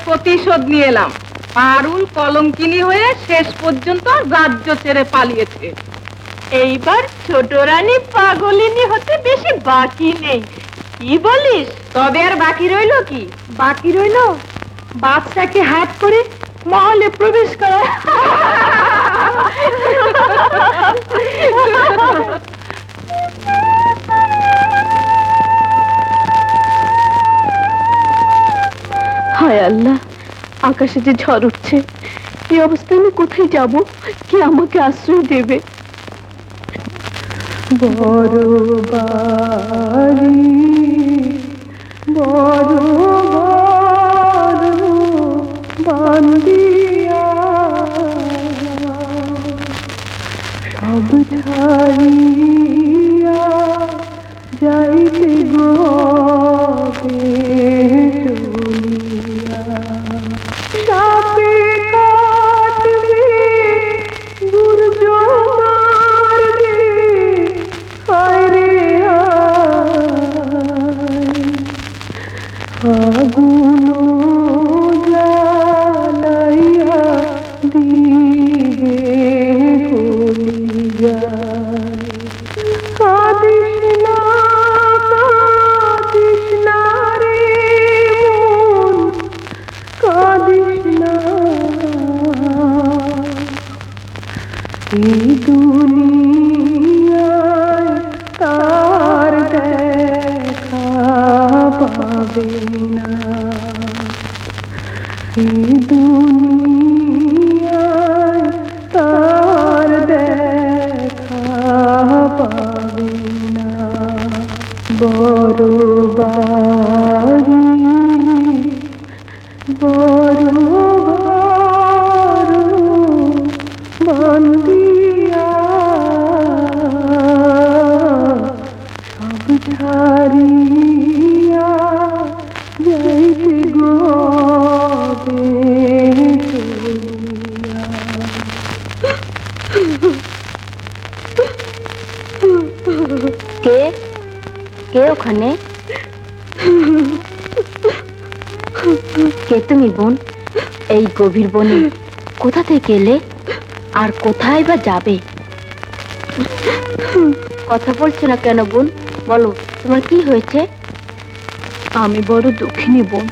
প্রতিশোধ নিয়ে এলাম। পারুল কলঙ্কিনী হয়ে শেষ পর্যন্ত রাজ্য ছেড়ে পালিয়েছে। এইবার ছোট রানী পাগলিনী হতে বেশি বাকি নেই। কি বলিস? তবে আর বাকি রইল কি? বাকি রইল বাদশাকে হাত করে মহলে প্রবেশ করা। হায় আল্লাহ, আকাশে যে ঝড় উঠছে, এই অবস্থায় আমি কোথায় যাব? কে আমাকে আশ্রয় দেবে? বড় বাড়ি বড় বড় বান্দিয়া সব ছাড়িয়া যাইতে গবে চলিয়া সাপে কাটবে দুর্যোগ মারবে হায় রে আগুন জ্বালাইয়া দিবে গলিয়া কাঁদিস না রে মন, কাঁদিস না। এই দুনিয়ায় তার দেখা পাবে না। দুনিয়ায় তার দেখা পাবে না, বড় বাড়ি বড় ঘর বন্দিয়া সব ছাড়িয়া যাইতে গবে চলিয়া। কে কে ওখানে? কে তুমি বোন? এই গভীর বনে কোথা থেকে এলে আর কোথায় বা যাবে? কথা বলছো না কেন বোন? বলো, তোমার কি হয়েছে? আমি বড় দুঃখিনী বোন,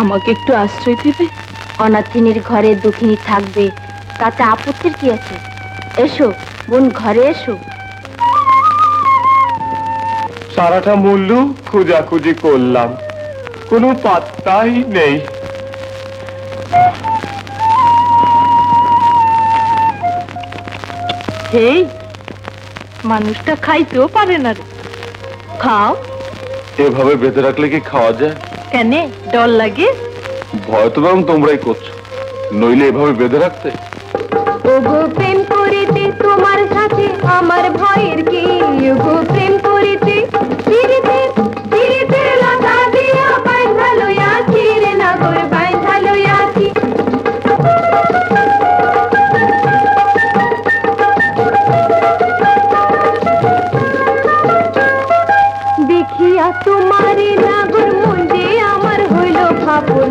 আমাকে একটু আশ্রয় দেবে? অনাথিনীর ঘরে দুঃখিনী থাকবে, তাতে আপত্তির কি আছে? এসো বোন, ঘরে এসো। সারাটা মূল্য খোঁজাখুঁজি করলাম, কোনো পাত্তাই নেই। হেই, মানুষটা খাইতেও পারে না রে, খাও। এভাবে বেঁধে রাখলে কি খাওয়া যায়? কেন, ডর লাগে? ভয় তো বরং তোমরাই করছো, নইলে এভাবে বেঁধে রাখতে? ওগো প্রেম করিতে তোমার সাথে আমার ভয়ের কি? ওগো প্রেম করিতে চিরিতে চিরিতে লাগা দিয়া বাইন্ধা লইয়াছি রে নাগর, বাইন্ধা লইয়াছি। দেখিয়া তোমারে নাগর মন যে আমার হইল ফাপন,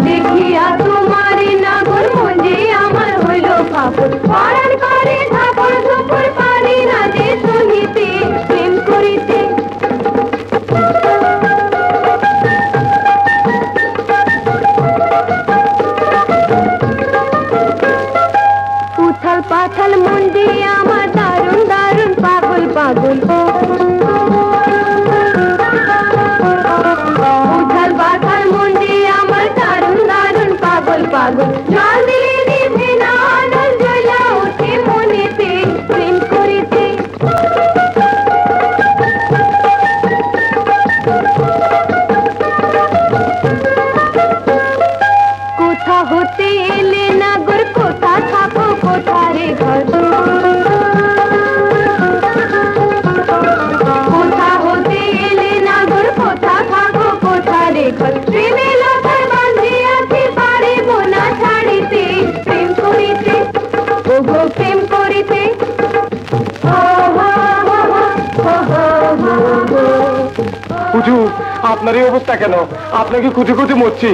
দেখিয়া তোমারে নাগর মন যে আমার হইল ফাপন। পরাণ করে ধাপড় ধুপুর পারি না যে সহিতে প্রেম করিতে। উথাল পাথাল মন যে আমার দারুণ দারুণ পাগল পাগল, উথাল পাথাল মন যে আমার দারুণ দারুণ পাগল পাগল। জল দিলে নিভে না আলোর জ্বলা ওঠে মনেতে প্রেম করিতে। কোথা হতে এলে নাগর, কোথা থাকো কোথারে ঘর? কোথা হতে এলে নাগর, কোথা থাকো কোথারে ঘর? প্রেমে লতার বাঁধিয়াছি পারিব না ছাড়িতে প্রেম করিতে। ওগো প্রেম করিতে। হো হো হো হো হো হো হো। হুজুর, আপনার এই অবস্থা কেন? আপনাকে খুঁজে খুঁজে মরছি।